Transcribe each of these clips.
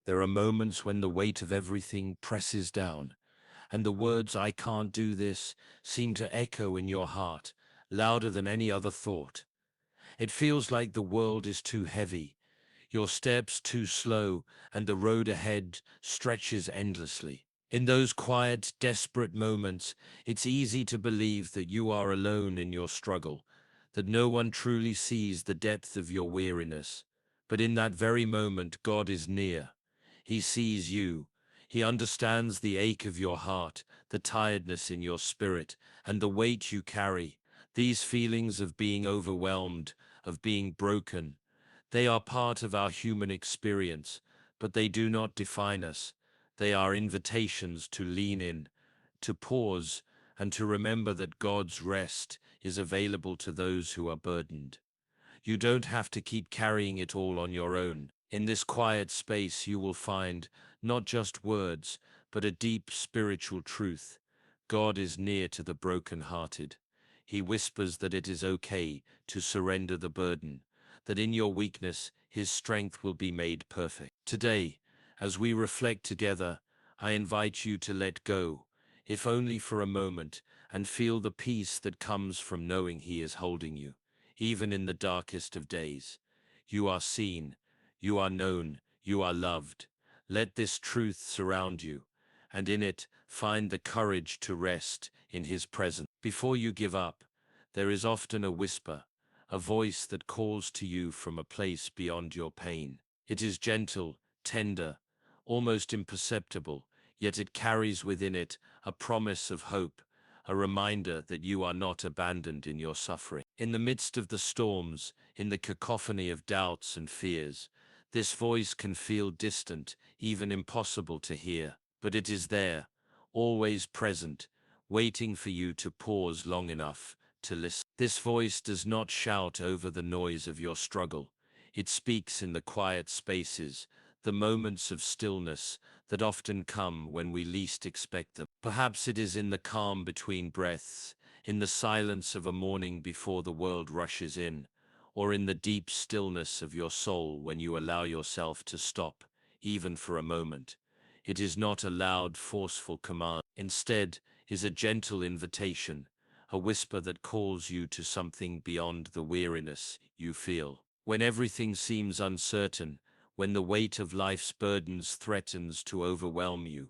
There are moments when the weight of everything presses down, and the words "I can't do this" seem to echo in your heart, louder than any other thought. It feels like the world is too heavy, your steps too slow, and the road ahead stretches endlessly. In those quiet, desperate moments, it's easy to believe that you are alone in your struggle, that no one truly sees the depth of your weariness. But in that very moment, God is near. He sees you. He understands the ache of your heart, the tiredness in your spirit, and the weight you carry. These feelings of being overwhelmed, of being broken, they are part of our human experience, but they do not define us. They are invitations to lean in, to pause, and to remember that God's rest is available to those who are burdened. You don't have to keep carrying it all on your own. In this quiet space, you will find not just words, but a deep spiritual truth. God is near to the brokenhearted. He whispers that it is okay to surrender the burden, that in your weakness, His strength will be made perfect. Today, as we reflect together, I invite you to let go, if only for a moment, and feel the peace that comes from knowing He is holding you. Even in the darkest of days, you are seen, you are known, you are loved. Let this truth surround you, and in it find the courage to rest in His presence. Before you give up, there is often a whisper, a voice that calls to you from a place beyond your pain. It is gentle, tender, almost imperceptible, yet it carries within it a promise of hope, a reminder that you are not abandoned in your suffering. In the midst of the storms, in the cacophony of doubts and fears, this voice can feel distant, even impossible to hear, but it is there, always present, waiting for you to pause long enough to listen. This voice does not shout over the noise of your struggle. It speaks in the quiet spaces, the moments of stillness that often come when we least expect them. Perhaps it is in the calm between breaths, in the silence of a morning before the world rushes in, or in the deep stillness of your soul when you allow yourself to stop, even for a moment. It is not a loud, forceful command. Instead, is a gentle invitation, a whisper that calls you to something beyond the weariness you feel. When everything seems uncertain, when the weight of life's burdens threatens to overwhelm you,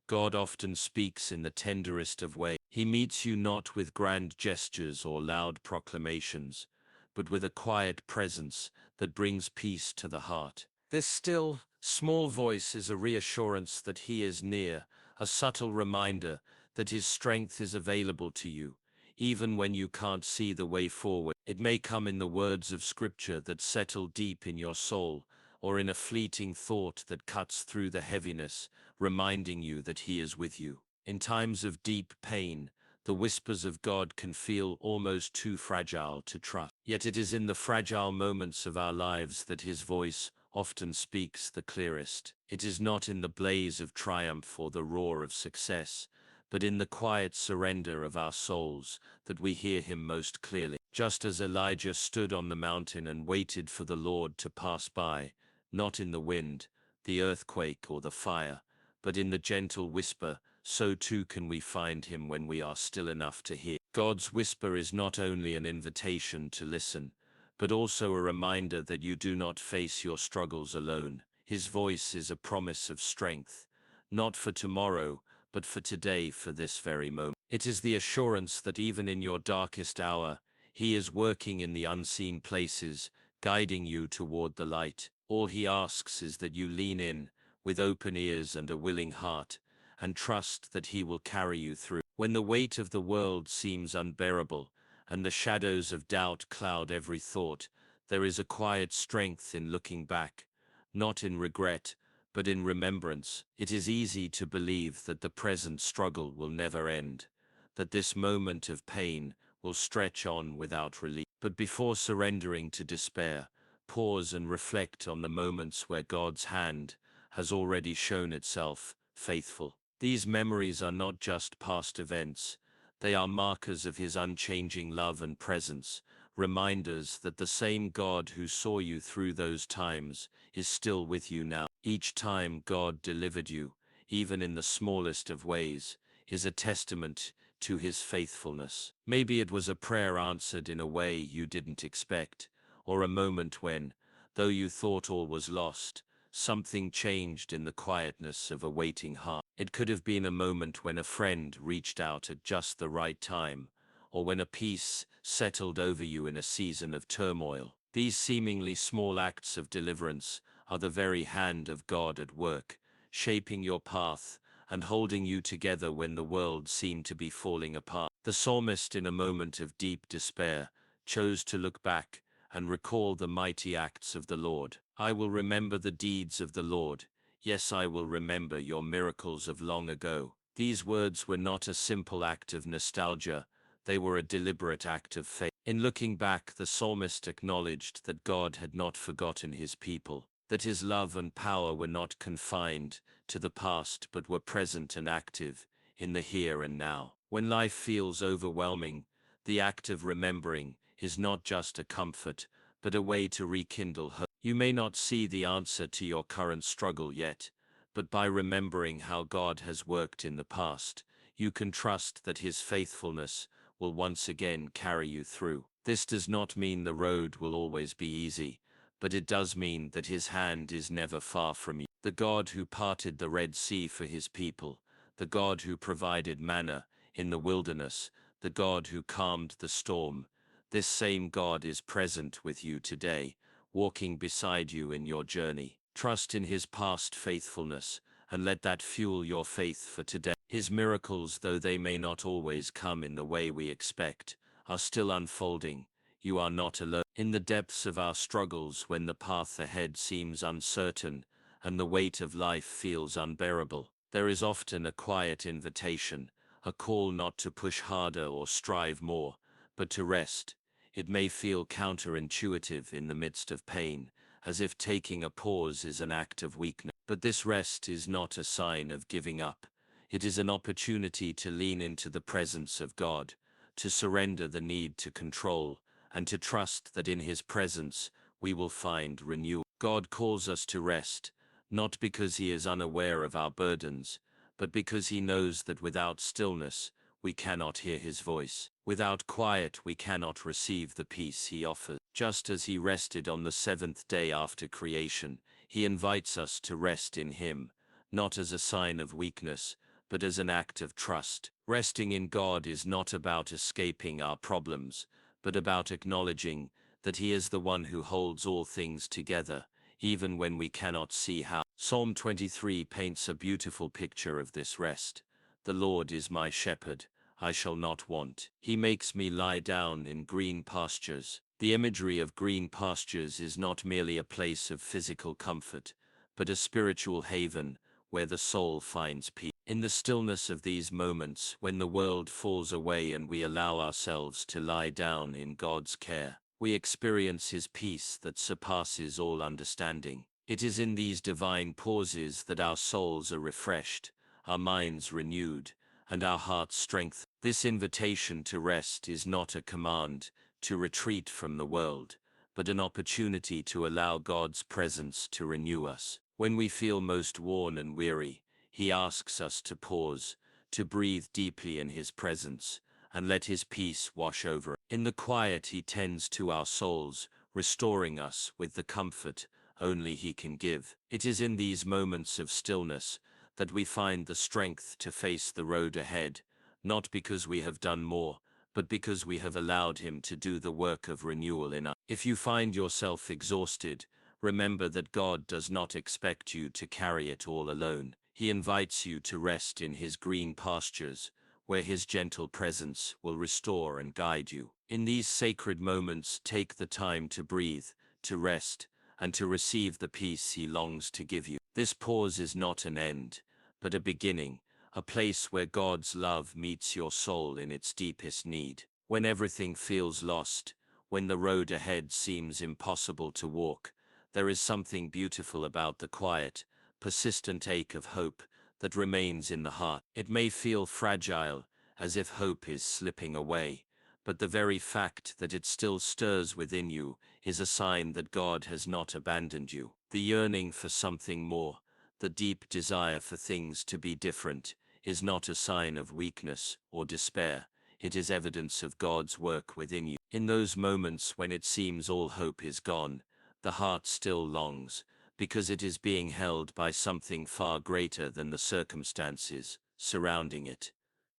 God often speaks in the tenderest of ways. He meets you not with grand gestures or loud proclamations, but with a quiet presence that brings peace to the heart. This still, small voice is a reassurance that He is near, a subtle reminder that His strength is available to you, even when you can't see the way forward. It may come in the words of Scripture that settle deep in your soul, or in a fleeting thought that cuts through the heaviness, reminding you that He is with you. In times of deep pain, the whispers of God can feel almost too fragile to trust. Yet it is in the fragile moments of our lives that His voice often speaks the clearest. It is not in the blaze of triumph or the roar of success, but in the quiet surrender of our souls that we hear Him most clearly. Just as Elijah stood on the mountain and waited for the Lord to pass by, not in the wind, the earthquake, or the fire, but in the gentle whisper, so too can we find Him when we are still enough to hear. God's whisper is not only an invitation to listen, but also a reminder that you do not face your struggles alone. His voice is a promise of strength, not for tomorrow, but for today, for this very moment. It is the assurance that even in your darkest hour, He is working in the unseen places, guiding you toward the light. All He asks is that you lean in, with open ears and a willing heart, and trust that He will carry you through. When the weight of the world seems unbearable, and the shadows of doubt cloud every thought, there is a quiet strength in looking back, not in regret, but in remembrance. It is easy to believe that the present struggle will never end, that this moment of pain will stretch on without relief. But before surrendering to despair, pause and reflect on the moments where God's hand has already shown itself faithful. These memories are not just past events, they are markers of His unchanging love and presence, reminders that the same God who saw you through those times is still with you now. Each time God delivered you, even in the smallest of ways, is a testament to his faithfulness. Maybe it was a prayer answered in a way you didn't expect, or a moment when, though you thought all was lost, something changed in the quietness of a waiting heart. It could have been a moment when a friend reached out at just the right time, or when a peace settled over you in a season of turmoil. These seemingly small acts of deliverance are the very hand of God at work, shaping your path and holding you together when the world seemed to be falling apart. The psalmist, in a moment of deep despair, chose to look back and recall the mighty acts of the Lord. I will remember the deeds of the Lord. Yes, I will remember your miracles of long ago. These words were not a simple act of nostalgia, they were a deliberate act of faith. In looking back, the psalmist acknowledged that God had not forgotten his people, that his love and power were not confined to the past but were present and active in the here and now. When life feels overwhelming, the act of remembering is not just a comfort, but a way to rekindle hope. You may not see the answer to your current struggle yet, but by remembering how God has worked in the past, you can trust that his faithfulness will once again carry you through. This does not mean the road will always be easy, but it does mean that his hand is never far from you. The God who parted the Red Sea for his people, the God who provided manna in the wilderness, the God who calmed the storm, this same God is present with you today, walking beside you in your journey. Trust in his past faithfulness, and let that fuel your faith for today. His miracles, though they may not always come in the way we expect, are still unfolding. You are not alone. In the depths of our struggles, when the path ahead seems uncertain and the weight of life feels unbearable, there is often a quiet invitation, a call not to push harder or strive more, but to rest. It may feel counterintuitive in the midst of pain, as if taking a pause is an act of weakness. But this rest is not a sign of giving up. It is an opportunity to lean into the presence of God, to surrender the need to control, and to trust that in his presence we will find renewal. God calls us to rest, not because he is unaware of our burdens, but because he knows that without stillness we cannot hear his voice. Without quiet we cannot receive the peace he offers. Just as he rested on the seventh day after creation, he invites us to rest in him, not as a sign of weakness, but as an act of trust. Resting in God is not about escaping our problems, but about acknowledging that he is the one who holds all things together, even when we cannot see how. Psalm 23 paints a beautiful picture of this rest. The Lord is my shepherd, I shall not want. He makes me lie down in green pastures. The imagery of green pastures is not merely a place of physical comfort, but a spiritual haven where the soul finds peace. In the stillness of these moments, when the world falls away and we allow ourselves to lie down in God's care, we experience his peace that surpasses all understanding. It is in these divine pauses that our souls are refreshed, our minds renewed, and our hearts strengthened. This invitation to rest is not a command to retreat from the world, but an opportunity to allow God's presence to renew us. When we feel most worn and weary, he asks us to pause, to breathe deeply in his presence, and let his peace wash over us. In the quiet he tends to our souls, restoring us with the comfort only he can give. It is in these moments of stillness that we find the strength to face the road ahead, not because we have done more, but because we have allowed him to do the work of renewal in us. If you find yourself exhausted, remember that God does not expect you to carry it all alone. He invites you to rest in his green pastures, where his gentle presence will restore and guide you. In these sacred moments, take the time to breathe, to rest, and to receive the peace he longs to give you. This pause is not an end, but a beginning, a place where God's love meets your soul in its deepest need. When everything feels lost, when the road ahead seems impossible to walk, there is something beautiful about the quiet, persistent ache of hope that remains in the heart. It may feel fragile, as if hope is slipping away, but the very fact that it still stirs within you is a sign that God has not abandoned you. The yearning for something more, the deep desire for things to be different, is not a sign of weakness or despair. It is evidence of God's work within you. In those moments when it seems all hope is gone, the heart still longs, because it is being held by something far greater than the circumstances surrounding it.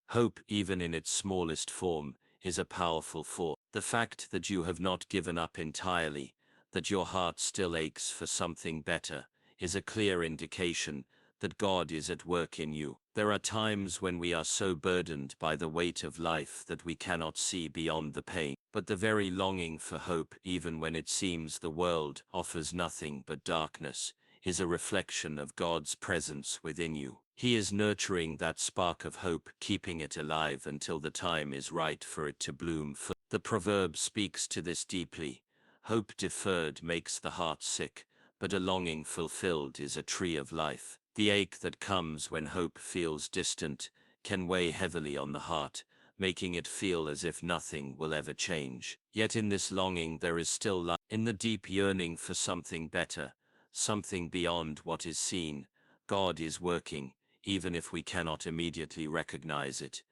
Hope, even in its smallest form, is a powerful force. The fact that you have not given up entirely, that your heart still aches for something better, is a clear indication that God is at work in you. There are times when we are so burdened by the weight of life that we cannot see beyond the pain. But the very longing for hope, even when it seems the world offers nothing but darkness, is a reflection of God's presence within you. He is nurturing that spark of hope, keeping it alive until the time is right for it to bloom. The proverb speaks to this deeply. Hope deferred makes the heart sick, but a longing fulfilled is a tree of life. The ache that comes when hope feels distant can weigh heavily on the heart, making it feel as if nothing will ever change. Yet in this longing there is still life. In the deep yearning for something better, something beyond what is seen, God is working, even if we cannot immediately recognize it.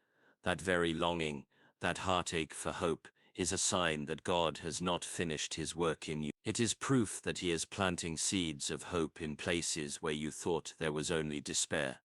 That very longing, that heartache for hope, is a sign that God has not finished his work in you. It is proof that he is planting seeds of hope in places where you thought there was only despair.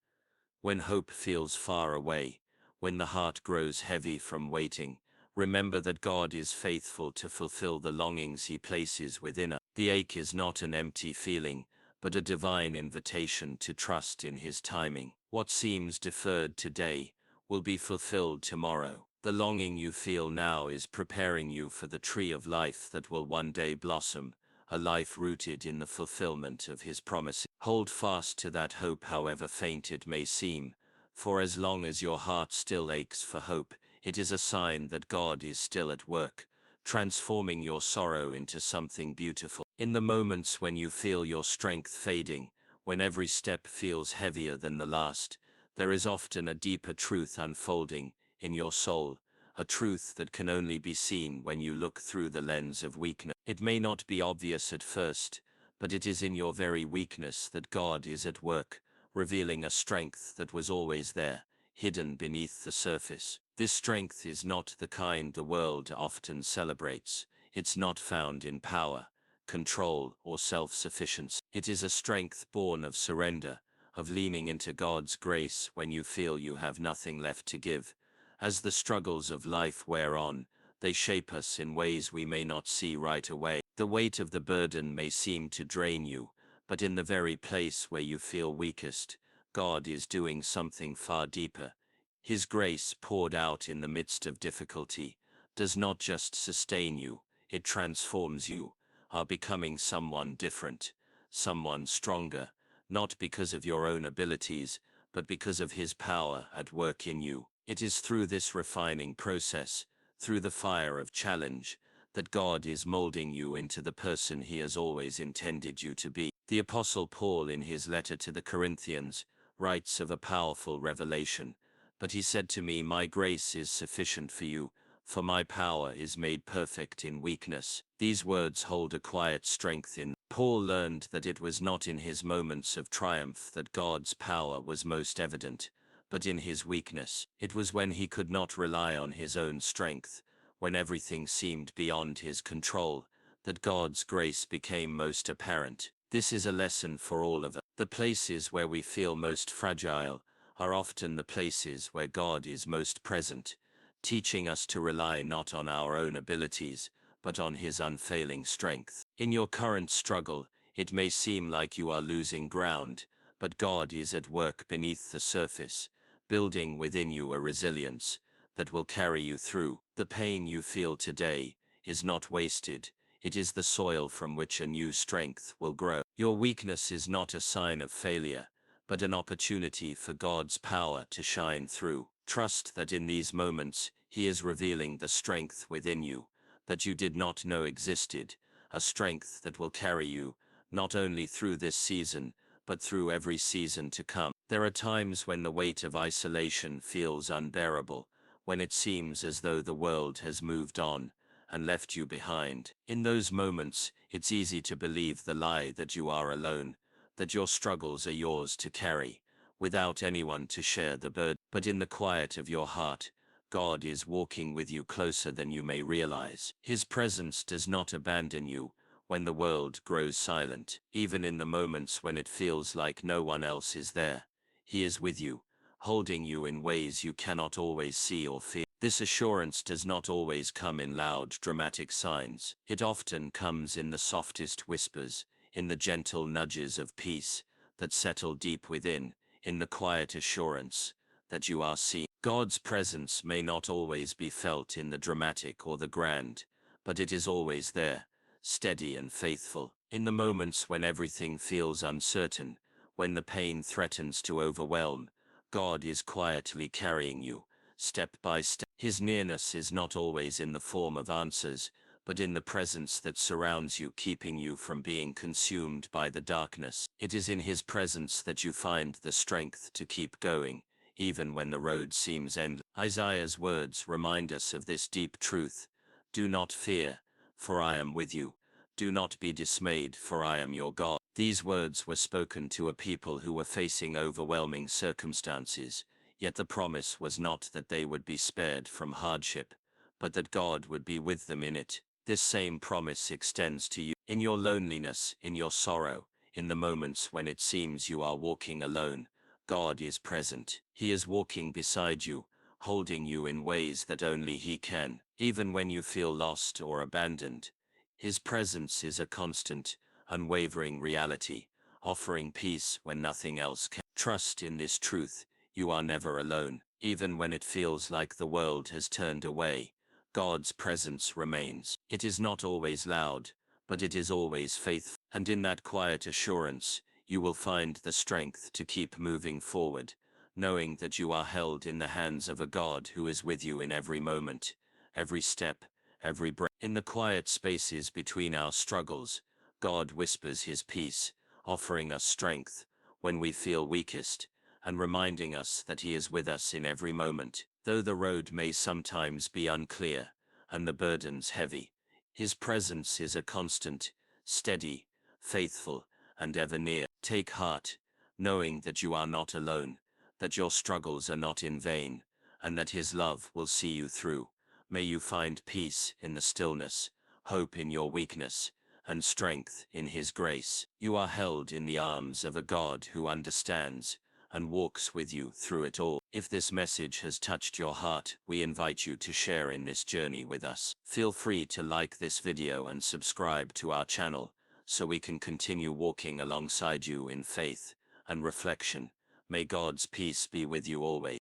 When hope feels far away, when the heart grows heavy from waiting, remember that God is faithful to fulfill the longings he places within us. The ache is not an empty feeling, but a divine invitation to trust in his timing. What seems deferred today will be fulfilled tomorrow. The longing you feel now is preparing you for the tree of life that will one day blossom, a life rooted in the fulfillment of his promises. Hold fast to that hope, however faint it may seem, for as long as your heart still aches for hope, it is a sign that God is still at work, transforming your sorrow into something beautiful. In the moments when you feel your strength fading, when every step feels heavier than the last, there is often a deeper truth unfolding in your soul, a truth that can only be seen when you look through the lens of weakness. It may not be obvious at first, but it is in your very weakness that God is at work, revealing a strength that was always there, hidden beneath the surface. This strength is not the kind the world often celebrates. It's not found in power, control, or self-sufficiency. It is a strength born of surrender, of leaning into God's grace when you feel you have nothing left to give. As the struggles of life wear on, they shape us in ways we may not see right away. The weight of the burden may seem to drain you, but in the very place where you feel weakest, God is doing something far deeper. His grace, poured out in the midst of difficulty, does not just sustain you, it transforms you, are becoming someone different, someone stronger, not because of your own abilities, but because of his power at work in you. It is through this refining process, through the fire of challenge, that God is molding you into the person he has always intended you to be. The Apostle Paul, in his letter to the Corinthians, writes of a powerful revelation. But he said to me, "My grace is sufficient for you, for my power is made perfect in weakness." These words hold a quiet strength in. Paul learned that it was not in his moments of triumph that God's power was most evident, but in his weakness. It was when he could not rely on his own strength, when everything seemed beyond his control, that God's grace became most apparent. This is a lesson for all of us. The places where we feel most fragile are often the places where God is most present, teaching us to rely not on our own abilities, but on his unfailing strength. In your current struggle, it may seem like you are losing ground, but God is at work beneath the surface, building within you a resilience that will carry you through. The pain you feel today is not wasted. It is the soil from which a new strength will grow. Your weakness is not a sign of failure, but an opportunity for God's power to shine through. Trust that in these moments, he is revealing the strength within you that you did not know existed, a strength that will carry you not only through this season, but through every season to come. There are times when the weight of isolation feels unbearable, when it seems as though the world has moved on, and left you behind. In those moments, it's easy to believe the lie that you are alone, that your struggles are yours to carry, without anyone to share the burden. But in the quiet of your heart, God is walking with you closer than you may realize. His presence does not abandon you when the world grows silent, even in the moments when it feels like no one else is there. He is with you, holding you in ways you cannot always see or feel. This assurance does not always come in loud, dramatic signs. It often comes in the softest whispers, in the gentle nudges of peace that settle deep within, in the quiet assurance that you are seen. God's presence may not always be felt in the dramatic or the grand, but it is always there, steady and faithful. In the moments when everything feels uncertain, when the pain threatens to overwhelm, God is quietly carrying you, step by step. His nearness is not always in the form of answers, but in the presence that surrounds you, keeping you from being consumed by the darkness. It is in His presence that you find the strength to keep going, even when the road seems endless. Isaiah's words remind us of this deep truth. Do not fear, for I am with you. Do not be dismayed, for I am your God. These words were spoken to a people who were facing overwhelming circumstances, yet the promise was not that they would be spared from hardship, but that God would be with them in it. This same promise extends to you in your loneliness, in your sorrow, in the moments when it seems you are walking alone. God is present. He is walking beside you, holding you in ways that only He can. Even when you feel lost or abandoned, His presence is a constant, unwavering reality, offering peace when nothing else can. Trust in this truth. You are never alone. Even when it feels like the world has turned away, God's presence remains. It is not always loud, but it is always faithful. And in that quiet assurance, you will find the strength to keep moving forward, knowing that you are held in the hands of a God who is with you in every moment, every step, every breath. In the quiet spaces between our struggles, God whispers His peace, offering us strength when we feel weakest, and reminding us that He is with us in every moment. Though the road may sometimes be unclear, and the burdens heavy, His presence is a constant, steady, faithful, and ever near. Take heart, knowing that you are not alone, that your struggles are not in vain, and that His love will see you through. May you find peace in the stillness, hope in your weakness, and strength in His grace. You are held in the arms of a God who understands and walks with you through it all. If this message has touched your heart, we invite you to share in this journey with us. Feel free to like this video and subscribe to our channel, so we can continue walking alongside you in faith and reflection. May God's peace be with you always.